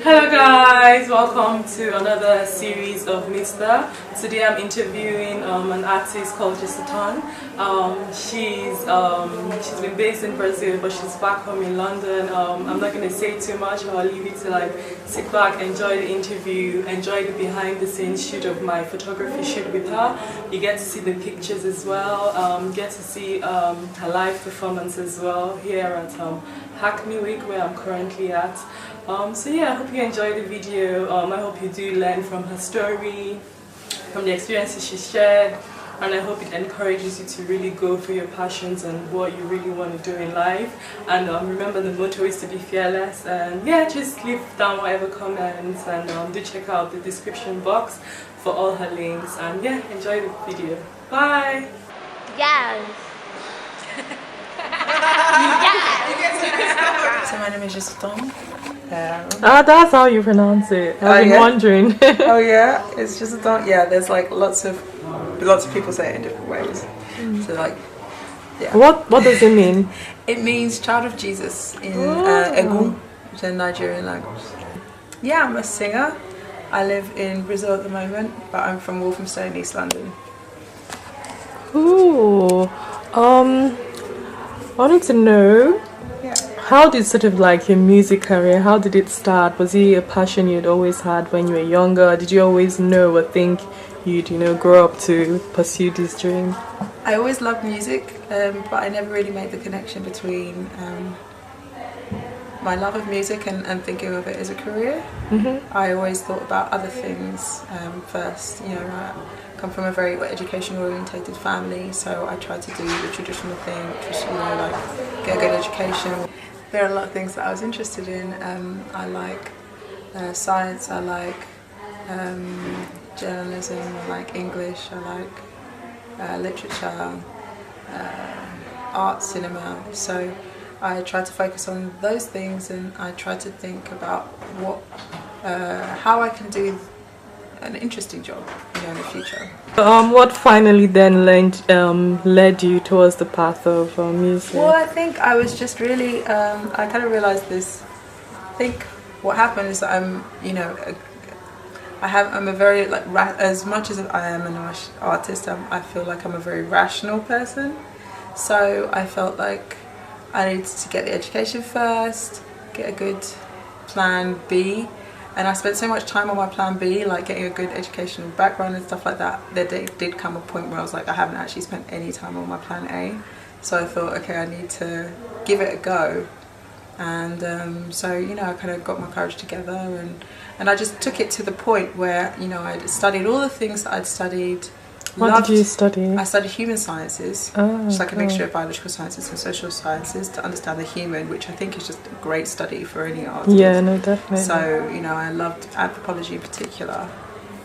Hello guys, welcome to another series of Mr. Today I'm interviewing an artist called Jesuton. She's been based in Brazil, but she's back home in London. I'm not going to say too much. I'll leave you to sit back, enjoy the interview, enjoy the behind the scenes shoot of my photography shoot with her. You get to see the pictures as well, get to see her live performance as well here at Hackney Week, where I'm currently at. So yeah, I hope you enjoy the video. I hope you do learn from her story, from the experiences she shared, and I hope it encourages you to really go for your passions and what you really want to do in life. And remember, the motto is to be fearless. And yeah, just leave down whatever comments, and do check out the description box for all her links. And yeah, enjoy the video. Bye. Yes. So my name is Jesuton. That's how you pronounce it. I've been wondering. Oh yeah, it's Jesuton. Yeah, there's lots of people say it in different ways. So yeah. What does it mean? It means child of Jesus in Egun, which is a Nigerian language. Yeah, I'm a singer. I live in Brazil at the moment, but I'm from Walthamstow in East London. Ooh. I wanted to know, how did your music career, how did it start? Was it a passion you'd always had when you were younger? Did you always know or think you'd, grow up to pursue this dream? I always loved music, but I never really made the connection between my love of music and thinking of it as a career. I always thought about other things first. I come from a very education orientated family, so I tried to do the traditional thing, which was get a good education. There are a lot of things that I was interested in. I like science, I like journalism, I like English, I like literature, art, cinema. So I tried to focus on those things, and I tried to think about how I can do an interesting job, in the future. What finally then led you towards the path of music? Well, I think I was just really, I kind of realised this. I think what happened is that I'm a very, as much as I am an artist, I feel like I'm a very rational person. So I felt like I needed to get the education first, get a good plan B. And I spent so much time on my plan B, getting a good educational background and stuff like that. There did come a point where I was like, I haven't actually spent any time on my plan A. So I thought, okay, I need to give it a go. And so, I kind of got my courage together, and I just took it to the point where, I'd studied all the things that I'd studied. What did you study? I studied human sciences, which is a mixture of biological sciences and social sciences to understand the human, which I think is just a great study for any artist. Yeah, no, definitely. So, I loved anthropology in particular,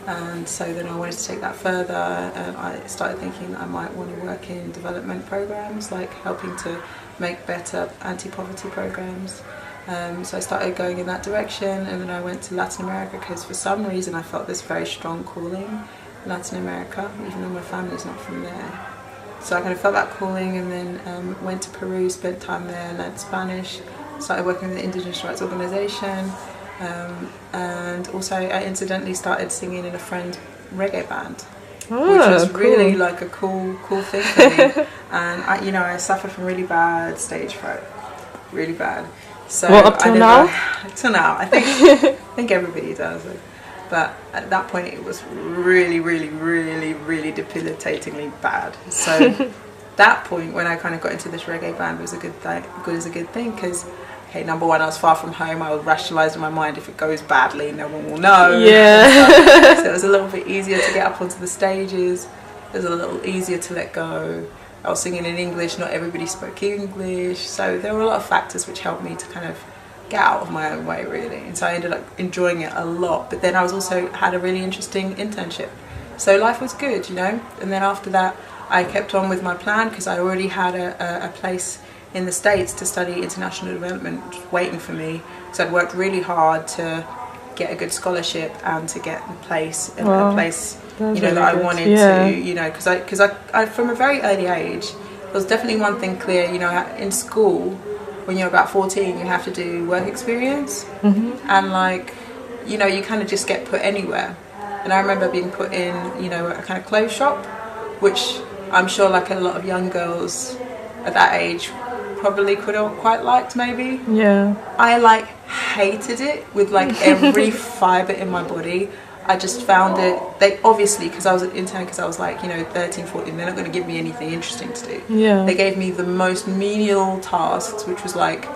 and so then I wanted to take that further, and I started thinking that I might want to work in development programs, helping to make better anti-poverty programs. So I started going in that direction, and then I went to Latin America because for some reason I felt this very strong calling. Latin America, even though my family's not from there. So I kind of felt that calling, and then went to Peru, spent time there, learned Spanish, started working with the Indigenous Rights Organisation, and also I incidentally started singing in a friend's reggae band, which was really a cool thing for me. And I suffered from really bad stage fright, really bad. So up till now? Till now, I think everybody does. But at that point it was really, really, really, really debilitatingly bad. So that point when I kind of got into this reggae band was a good thing because, okay, number one, I was far from home. I would rationalise in my mind, if it goes badly, no one will know. Yeah. So it was a little bit easier to get up onto the stages. It was a little easier to let go. I was singing in English, not everybody spoke English. So there were a lot of factors which helped me to kind of get out of my own way, really. And so I ended up enjoying it a lot. But then I was also had a really interesting internship. So life was good, And then after that, I kept on with my plan because I already had a place in the States to study international development waiting for me. So I'd worked really hard to get a good scholarship and to get a place that I wanted to, because I from a very early age, there was definitely one thing clear, in school, when you're about 14, you have to do work experience, and you know, you kind of just get put anywhere. And I remember being put in, you know, a kind of clothes shop, which I'm sure like a lot of young girls at that age probably could have quite liked maybe. Yeah. I like hated it with like every fibre in my body. I just found it, they obviously, because I was an intern, because I was like, you know, 13, 14, they're not going to give me anything interesting to do. Yeah. They gave me the most menial tasks, which was like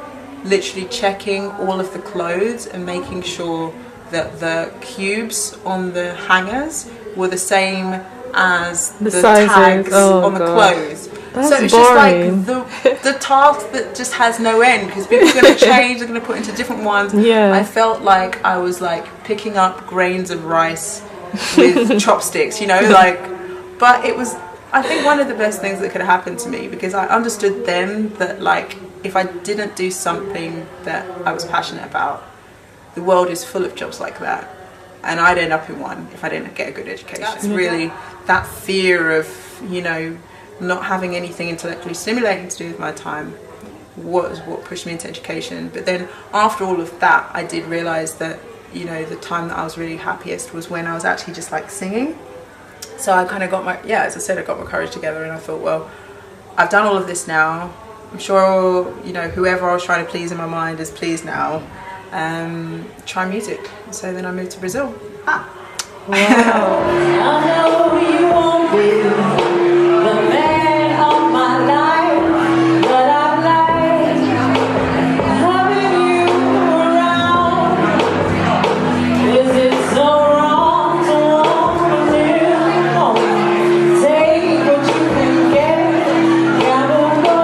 literally checking all of the clothes and making sure that the cubes on the hangers were the same as the tags on the clothes. That's so it's boring. just like the task that just has no end, because people are going to change, they're going to put into different ones. Yeah. I felt like I was like picking up grains of rice with chopsticks, you know, like, but it was, I think, one of the best things that could have happened to me, because I understood then that like if I didn't do something that I was passionate about, the world is full of jobs like that, and I'd end up in one if I didn't get a good education. That's really that fear of, you know, not having anything intellectually stimulating to do with my time was what pushed me into education. But then after all of that, I did realise that, you know, the time that I was really happiest was when I was actually just like singing. So I kind of got my, as I said, I got my courage together, and I thought, well, I've done all of this now. I'm sure, you know, whoever I was trying to please in my mind is pleased now. Try music. So then I moved to Brazil. Wow. I know you won't be the man of my life, but I've liked having you around. Is it so wrong to want to take what you can get? Gotta go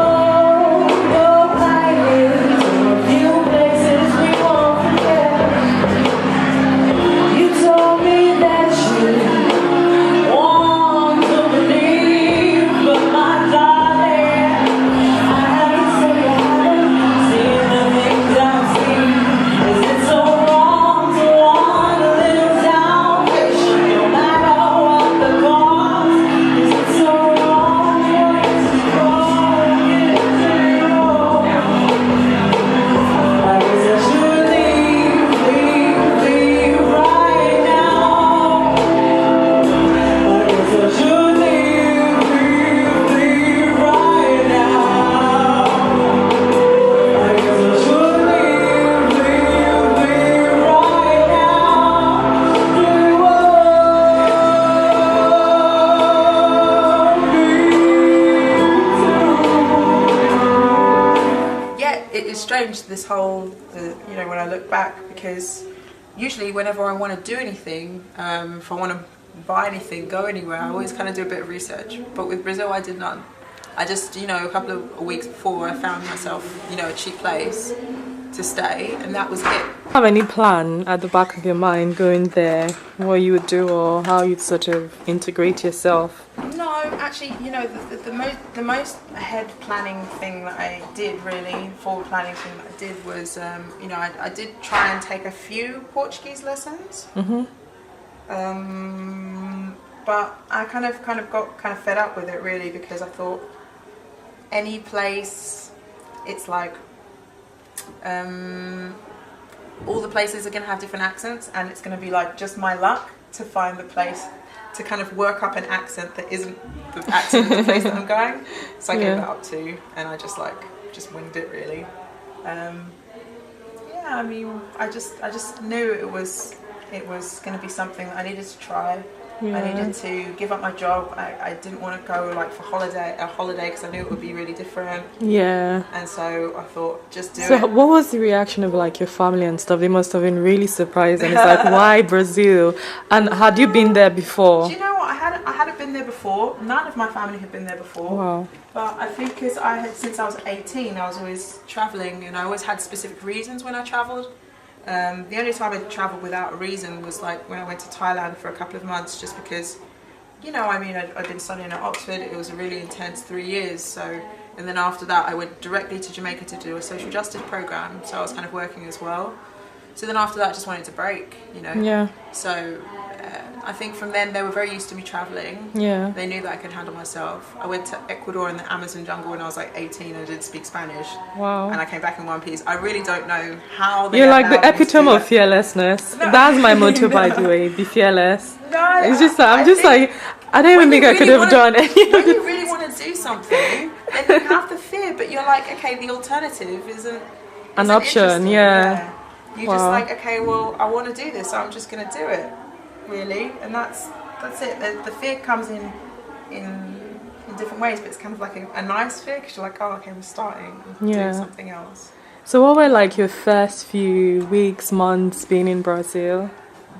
places, a few places we won't forget. You told me that you want to believe, but my darling, I have to say I haven't seen the things I've seen. Is it so wrong to want to live down fiction, no matter what the cost? Is it so wrong to wrong? I guess I should leave right now. I guess I should leave right now. I guess I should leave right Yeah, it is strange, this whole, you know, when I look back, because usually whenever I want to do anything, if I want to buy anything, go anywhere, I always kind of do a bit of research. But with Brazil, I did not. I just, you know, a couple of weeks before, I found myself, you know, a cheap place to stay, and that was it. Have any plan at the back of your mind going there, what you would do or how you'd sort of integrate yourself? No, actually, you know, the most ahead planning thing that I did, really, forward planning thing that I did was, you know, I did try and take a few Portuguese lessons. But I kind of got fed up with it, really, because I thought any place, it's like all the places are going to have different accents, and it's going to be like just my luck to find the place to kind of work up an accent that isn't the accent of the place that I'm going. So I gave that up too, and I just winged it, really. Yeah, I mean, I just knew it was going to be something that I needed to try. I needed to give up my job. I didn't want to go like for a holiday because I knew it would be really different. Yeah. And so I thought, just do it. So what was the reaction of like your family and stuff? They must have been really surprised, and it's like, why Brazil? And had you been there before? Do you know what? I hadn't been there before. None of my family had been there before. Wow. But I think because since I was 18, I was always traveling, and I always had specific reasons when I traveled. The only time I travelled without a reason was like when I went to Thailand for a couple of months, just because, you know, I mean, I'd been studying at Oxford. It was a really intense 3 years. So, and then after that, I went directly to Jamaica to do a social justice program. So I was kind of working as well. So then after that, I just wanted to break, you know. Yeah. So I think from then they were very used to me traveling. Yeah. They knew that I could handle myself. I went to Ecuador in the Amazon jungle when I was like 18 and didn't speak Spanish. Wow. And I came back in one piece. I really don't know how they You're like the allowed me to epitome do of that. fearlessness. No. That's my motto, by the way. Be fearless. No, It's just that I I'm just think like, I don't even when think you I could really have wanna- done any of When it. you really want to do something, then you have the fear, but you're like, okay, the alternative isn't An option, interesting. yeah. You're just Wow. like, okay, well, I want to do this, so I'm just going to do it, really, and that's it. The fear comes in different ways, but it's kind of like a nice fear because you're like, oh, okay, I'm starting doing Yeah. something else. So what were like your first few weeks, months being in Brazil?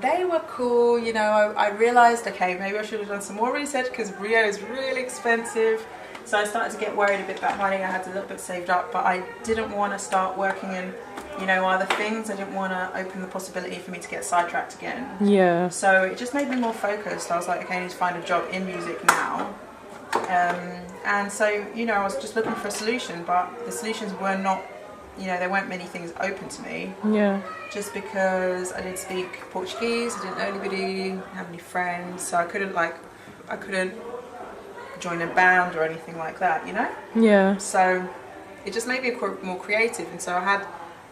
They were cool, you know. I realised, okay, maybe I should have done some more research because Rio is really expensive. So I started to get worried a bit about money. I had a little bit saved up, but I didn't want to start working in, you know, other things. I didn't want to open the possibility for me to get sidetracked again. Yeah. So it just made me more focused. I was like, okay, I need to find a job in music now. And so, you know, I was just looking for a solution, but the solutions were not, you know, there weren't many things open to me. Yeah. Just because I didn't speak Portuguese, I didn't know anybody, didn't have any friends, so I couldn't join a band or anything like that, you know? Yeah. So it just made me more creative. And so I had,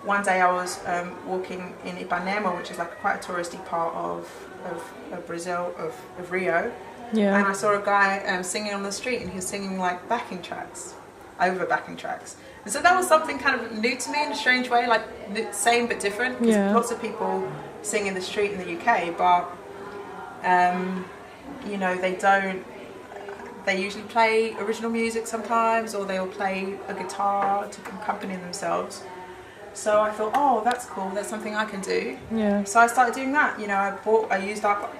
one day I was walking in Ipanema, which is like quite a touristy part of Brazil, of Rio. Yeah. And I saw a guy singing on the street, and he was singing like backing tracks. And so that was something kind of new to me in a strange way, like same but different, because Yeah. lots of people sing in the street in the UK, but you know, they usually play original music sometimes, or they'll play a guitar to accompany themselves. So I thought, oh, that's cool, that's something I can do. Yeah. So I started doing that. You know, I used up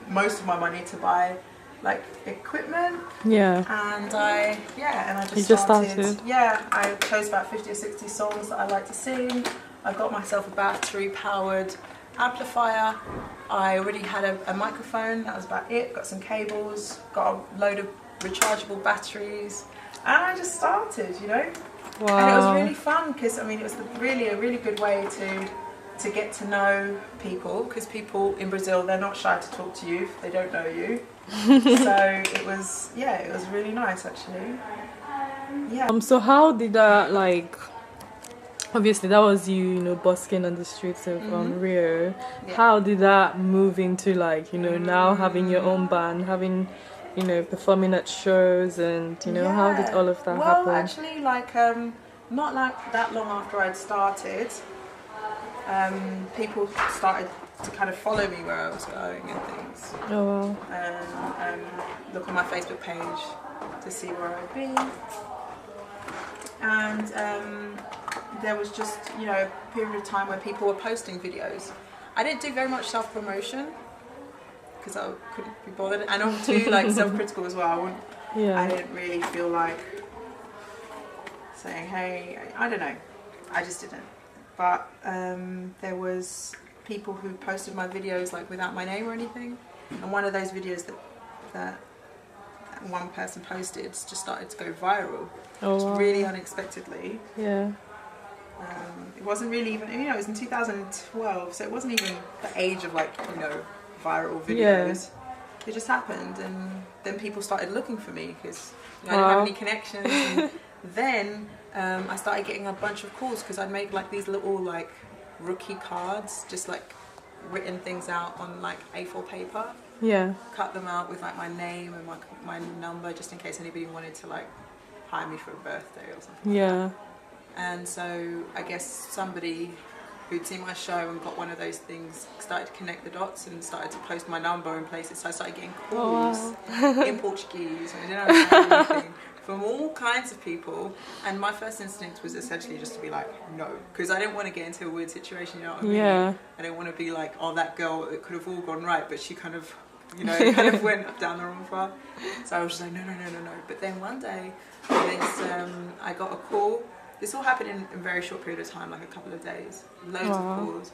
most of my money to buy like equipment, Yeah. and I You just started. Yeah, I chose about 50 or 60 songs that I like to sing. I got myself a battery powered amplifier. I already had a microphone, that was about it. Got some cables, got a load of rechargeable batteries, and I just started, you know. Wow. And it was really fun because, I mean, it was really a really good way to get to know people, because people in Brazil, they're not shy to talk to you if they don't know you. So it was really nice actually. Yeah. So how did that, like, obviously that was you know, busking on the streets of Rio. Yeah. How did that move into, like, you know, now having your own band, having, you know, performing at shows, and, you know, how did all of that happen? Well, actually, like, not like that long after I'd started, people started to kind of follow me where I was going and things. Oh wow. And look on my Facebook page to see where I'd be. And there was just, you know, a period of time where people were posting videos. I didn't do very much self-promotion because I couldn't be bothered, and I'm too like self-critical as well. I didn't really feel like saying, hey, I don't know, I just didn't. But there was people who posted my videos like without my name or anything, and one of those videos that one person posted just started to go viral. Just really unexpectedly. Yeah. It wasn't really even, you know, it was in 2012, so it wasn't even the age of, like, you know, viral videos. Yeah. It just happened, and then people started looking for me because, you know, I didn't have any connections. And then I started getting a bunch of calls because I'd make like these little like rookie cards, just like written things out on like A4 paper. Yeah. Cut them out with like my name and my number, just in case anybody wanted to like hire me for a birthday or something. Yeah. Like that. And so I guess somebody who'd seen my show and got one of those things started to connect the dots and started to post my number in places. So I started getting calls in Portuguese, and I didn't understand anything, from all kinds of people. And my first instinct was essentially just to be like, no, because I didn't want to get into a weird situation, you know what I mean? Yeah. I didn't want to be like, oh, that girl, it could have all gone right, but she kind of, you know, kind of went down the wrong path. So I was just like, no. But then one day, I got a call. This all happened in a very short period of time, like a couple of days. Loads of calls.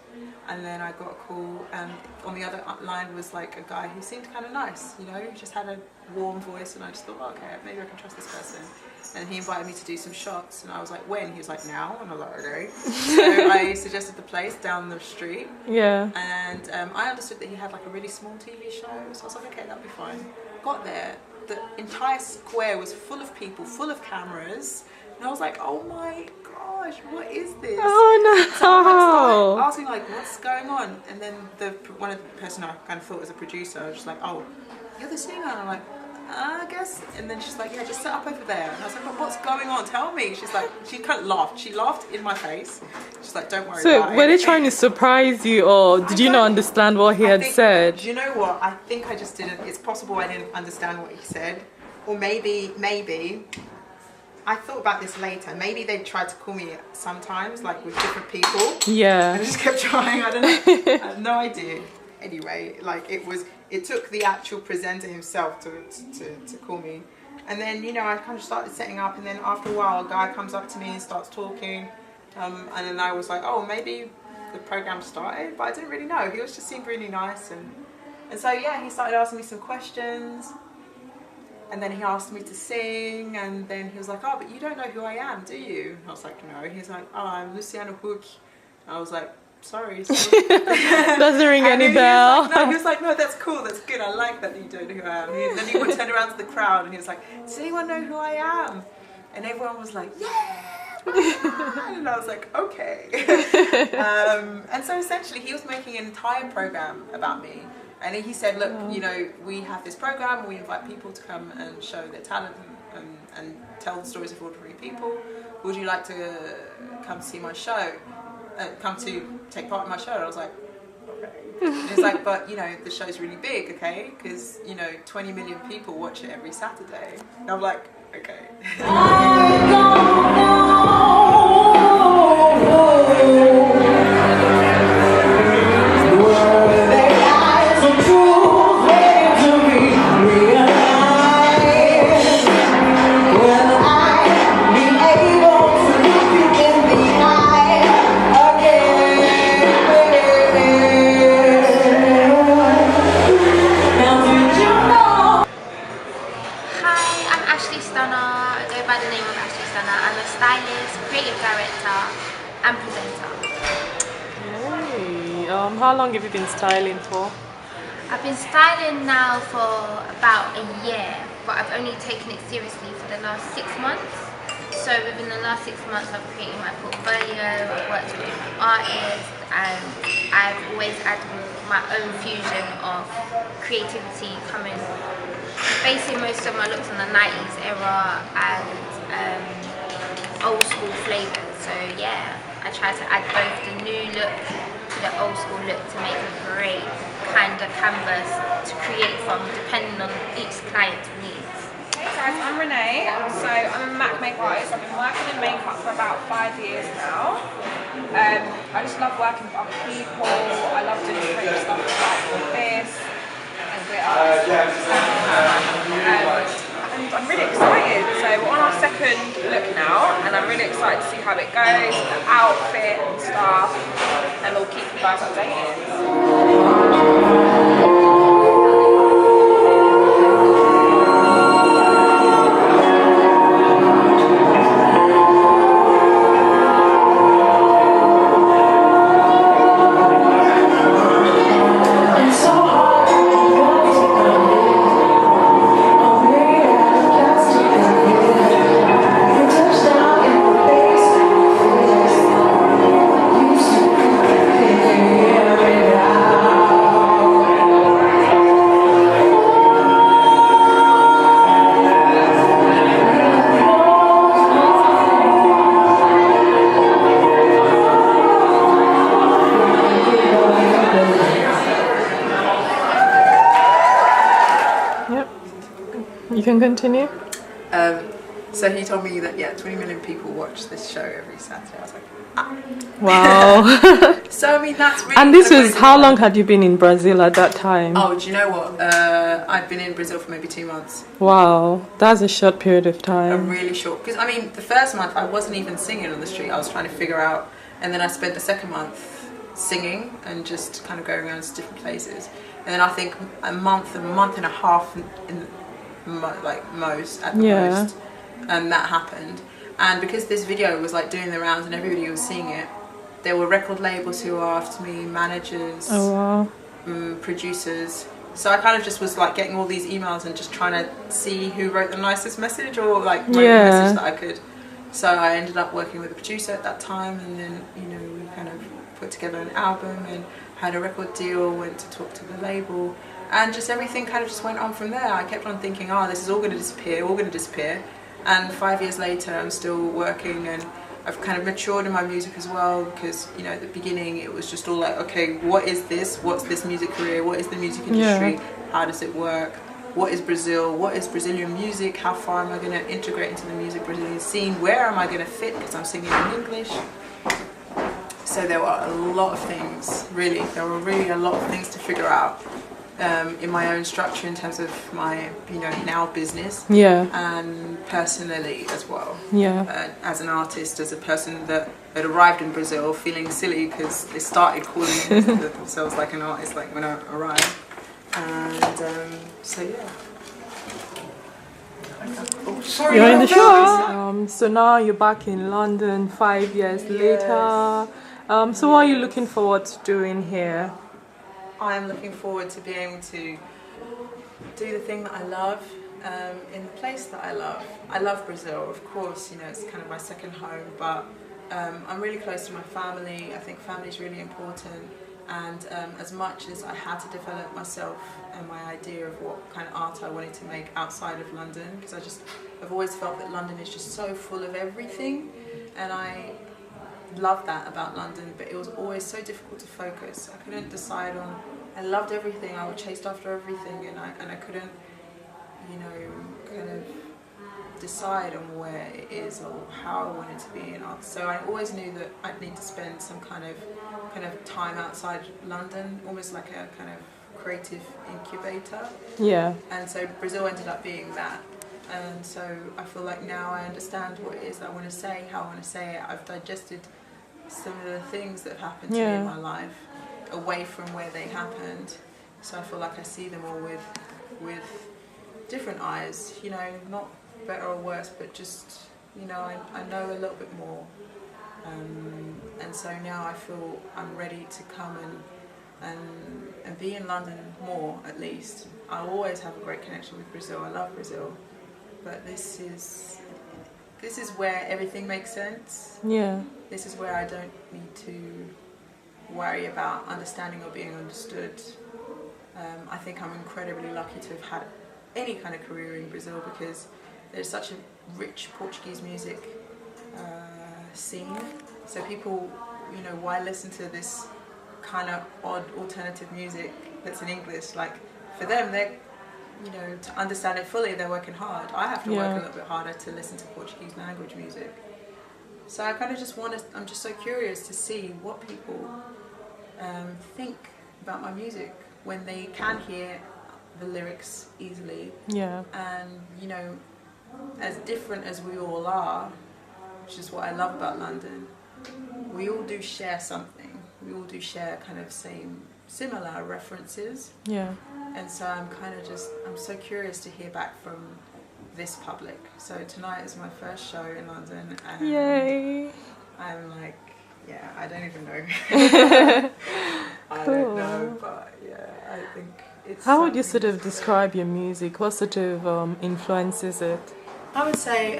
And then I got a call, and on the other line was like a guy who seemed kind of nice, you know, he just had a warm voice, and I just thought, oh, okay, maybe I can trust this person. And he invited me to do some shots, and I was like, when? He was like, now? And I was like, okay. So I suggested the place down the street. Yeah. And I understood that he had like a really small TV show, so I was like, okay, that'll be fine. Got there, the entire square was full of people, full of cameras, and I was like, oh my gosh, what is this? Oh no! So I started asking like, what's going on? And then one of the person I kind of thought was a producer, I was just like, oh, you're the singer? And I'm like, I guess. And then she's like, yeah, just sit up over there. And I was like, but what's going on? Tell me. She's like, she kind of laughed. She laughed in my face. She's like, don't worry about it. So were they trying to surprise you, or did you not understand what he had said? Do you know what? I think I just didn't. It's possible I didn't understand what he said. Or maybe, I thought about this later. Maybe they tried to call me sometimes, like with different people. Yeah. And I just kept trying. I don't know. I have no idea. Anyway, like it took the actual presenter himself to call me. And then, you know, I kind of started setting up, and then after a while a guy comes up to me and starts talking, and then I was like, oh, maybe the program started, but I didn't really know. He was just seemed really nice, and so yeah, he started asking me some questions, and then he asked me to sing, and then he was like, oh, but you don't know who I am, do you? And I was like, no. He's like, oh, I'm Luciano Hook. I was like, sorry. Doesn't ring any bell. He was like, no, that's cool, that's good, I like that you don't know who I am. Then he would turn around to the crowd and he was like, does anyone know who I am? And everyone was like, yeah! And I was like, okay. And so essentially he was making an entire program about me. And he said, look, you know, we have this program, we invite people to come and show their talent and tell the stories of ordinary people. Would you like to come see my show? Come to take part in my show? And I was like, okay. And he's like, but you know, the show's really big, okay? Because, you know, 20 million people watch it every Saturday. And I'm like, okay. I don't know. Stunna, I go by the name of Ashleigh Stunna. I'm a stylist, creative director and presenter. Hey, how long have you been styling for? I've been styling now for about a year, but I've only taken it seriously for the last 6 months. So within the last 6 months I've created my portfolio, I've worked with artists, and I've always had my own fusion of creativity coming, basing most of my looks on the 90s era and old school flavours. So yeah, I try to add both the new look to the old school look to make a great kind of canvas to create from, depending on each client's needs. Hey guys, I'm Renee. So I'm a Mac makeup artist. I've been working in makeup for about 5 years now. I just love working with other people. I love doing creative stuff like this and glitter. And I'm really excited. So we're on our second look now, and I'm really excited to see how it goes, the outfit and stuff, and we'll keep you guys updated. You can continue. So he told me that 20 million people watch this show every Saturday. I was like, ah. Wow. So I mean that's really. And this was, how long had you been in Brazil at that time? Oh, do you know what? I've been in Brazil for maybe 2 months. Wow, that's a short period of time. A really short, because I mean the first month I wasn't even singing on the street. I was trying to figure out, and then I spent the second month singing and just kind of going around to different places. And then I think a month and a half in like most at the most, and that happened. And because this video was like doing the rounds and everybody was seeing it, there were record labels who were after me, managers, producers. So I kind of just was like getting all these emails and just trying to see who wrote the nicest message or like wrote the message that I could. So I ended up working with a producer at that time, and then we kind of put together an album and had a record deal, went to talk to the label, and just everything kind of just went on from there. I kept on thinking, this is all going to disappear, and 5 years later I'm still working, and I've kind of matured in my music as well, because at the beginning it was just all like, okay, what is this? What's this music career? What is the music industry? How does it work? What is Brazil? What is Brazilian music? How far am I going to integrate into the Brazilian scene? Where am I going to fit? Because I'm singing in English. So there were a lot of things, really. There were really a lot of things to figure out in my own structure in terms of my, now business. And personally as well. As an artist, as a person that had arrived in Brazil feeling silly because they started calling themselves like an artist like when I arrived. And so yeah. Oh, sorry. You're in the show. So now you're back in London 5 years later. So what are you looking forward to doing here? I'm looking forward to being able to do the thing that I love in the place that I love. I love Brazil, of course, it's kind of my second home, but I'm really close to my family. I think family is really important, and as much as I had to develop myself and my idea of what kind of art I wanted to make outside of London, because I've always felt that London is just so full of everything, and I love that about London, but it was always so difficult to focus. I couldn't decide on, I loved everything, I chased after everything, and I couldn't, kind of decide on where it is or how I wanted to be in art. So I always knew that I'd need to spend some kind of time outside London, almost like a kind of creative incubator. And so Brazil ended up being that. And so I feel like now I understand what it is that I want to say, how I want to say it. I've digested some of the things that have happened to me in my life away from where they happened. So I feel like I see them all with different eyes, not better or worse, but just, I know a little bit more. And so now I feel I'm ready to come and be in London more, at least. I'll always have a great connection with Brazil. I love Brazil. But this is where everything makes sense. This is where I don't need to worry about understanding or being understood. I think I'm incredibly lucky to have had any kind of career in Brazil, because there's such a rich Portuguese music scene. So people, why listen to this kind of odd alternative music that's in English? Like, for them, they're to understand it fully, they're working hard. I have to work a little bit harder to listen to Portuguese language music. So I kind of just I'm just so curious to see what people think about my music when they can hear the lyrics easily. And, as different as we all are, which is what I love about London, we all do share something. We all do share kind of similar references. And so I'm so curious to hear back from this public. So tonight is my first show in London, and Yay! I'm like, I don't even know. I don't know, but I think it's... How would you sort of describe your music? What sort of influences it? I would say,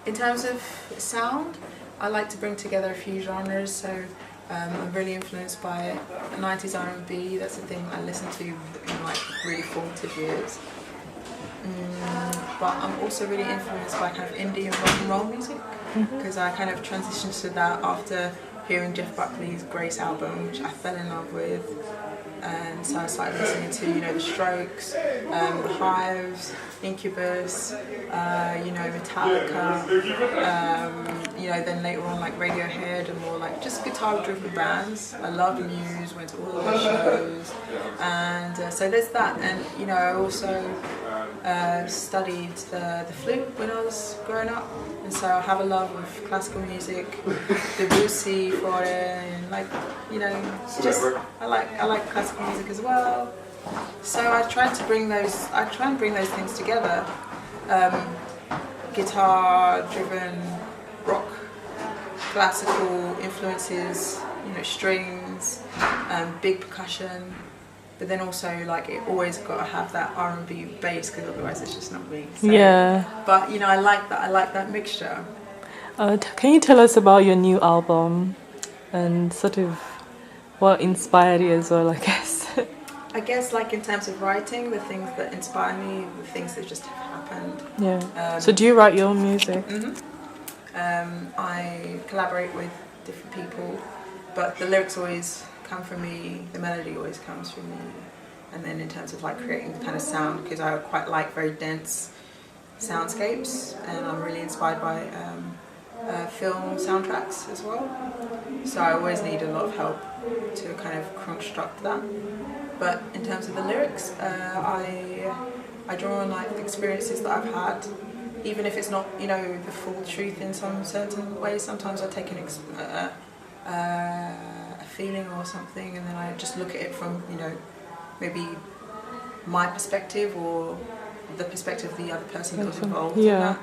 in terms of sound, I like to bring together a few genres. So I'm really influenced by 90s R&B. That's the thing I listen to in like really formative years. But I'm also really influenced by kind of indie and rock and roll music, because I kind of transitioned to that after hearing Jeff Buckley's Grace album, which I fell in love with. And so I started listening to, The Strokes, The Hives, Incubus, Metallica, then later on like Radiohead and more like just guitar-driven bands. I loved Muse, went to all of their shows, and so there's that. And I also studied the flute when I was growing up, and so I have a love of classical music, Debussy, Flore, and I like classical music as well. So I try and bring those things together. Guitar-driven rock classical influences, you know, strings, big percussion, but then also like it always got to have that R&B bass because otherwise it's just not me. So, yeah. But you know, I like that mixture. Can you tell us about your new album and sort of what inspired you as well, I guess? I guess like in terms of writing, the things that inspire me, the things that just have happened. Yeah. So do you write your own music? I collaborate with different people, but the lyrics always come from me, the melody always comes from me. And then in terms of like creating the kind of sound, because I quite like very dense soundscapes, and I'm really inspired by film soundtracks as well. So I always need a lot of help to kind of construct that. But in terms of the lyrics, I draw on like the experiences that I've had, even if it's not, you know, the full truth in some certain ways. Sometimes I take a feeling or something, and then I just look at it from, you know, maybe my perspective or the perspective of the other person that was involved in that.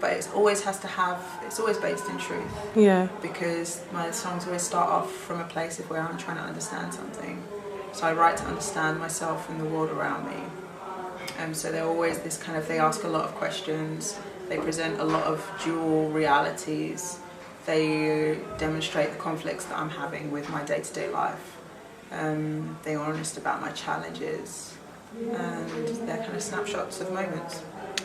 But it's always based in truth. Yeah. Because my songs always start off from a place of where I'm trying to understand something. So I write to understand myself and the world around me. So they're always this kind of, they ask a lot of questions, they present a lot of dual realities, they demonstrate the conflicts that I'm having with my day-to-day life. They're honest about my challenges, and they're kind of snapshots of moments.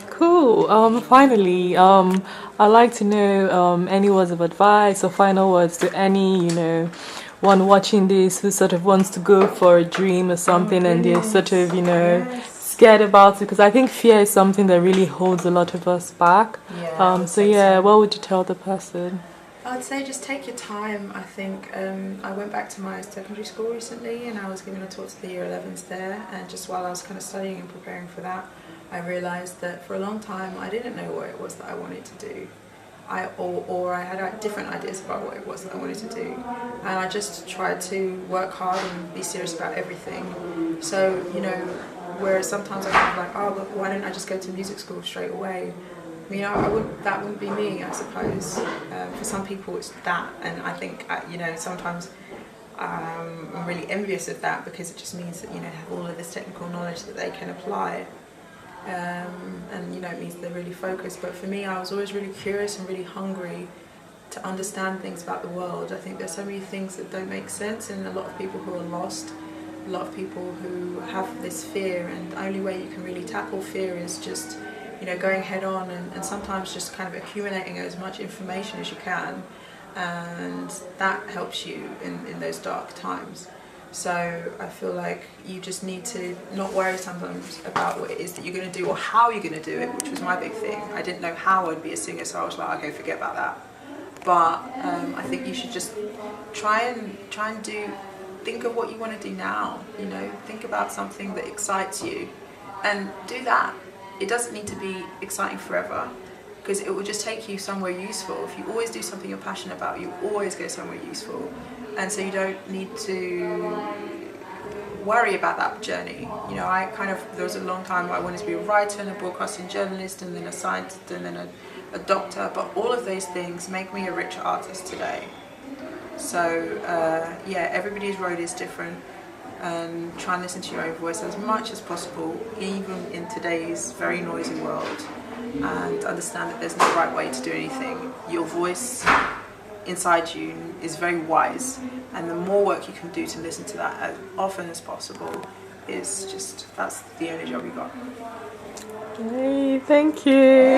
Cool. Finally, I'd like to know any words of advice or final words to any, you know, one watching this who sort of wants to go for a dream or something, and they're sort of, you know, scared about it, because I think fear is something that really holds a lot of us back. So what would you tell the person? I'd say just take your time. I think I went back to my secondary school recently, and I was giving a talk to the year 11s there, and just while I was kind of studying and preparing for that, I realised that for a long time I didn't know what it was that I wanted to do. Or I had different ideas about what it was that I wanted to do, and I just tried to work hard and be serious about everything. So, you know, whereas sometimes I'm kind of like, oh, but why don't I just go to music school straight away? You know, that wouldn't be me, I suppose. For some people it's that, and I think, you know, sometimes I'm really envious of that, because it just means that, you know, they have all of this technical knowledge that they can apply. And you know, it means they're really focused. But for me, I was always really curious and really hungry to understand things about the world. I think there's so many things that don't make sense, and a lot of people who are lost, a lot of people who have this fear, and the only way you can really tackle fear is just, you know, going head on, and sometimes just kind of accumulating as much information as you can, and that helps you in those dark times. So I feel like you just need to not worry sometimes about what it is that you're going to do or how you're going to do it, which was my big thing. I didn't know how I'd be a singer, so I was like, okay, forget about that. But I think you should just try and think of what you want to do now. You know, think about something that excites you, and do that. It doesn't need to be exciting forever, because it will just take you somewhere useful. If you always do something you're passionate about, you always go somewhere useful. And so you don't need to worry about that journey. You know, there was a long time where I wanted to be a writer and a broadcasting journalist, and then a scientist, and then a doctor, but all of those things make me a richer artist today. So yeah, everybody's road is different, and try and listen to your own voice as much as possible, even in today's very noisy world, and understand that there's no right way to do anything. Your voice inside you is very wise, and the more work you can do to listen to that as often as possible that's the only job you got. Hey, thank you.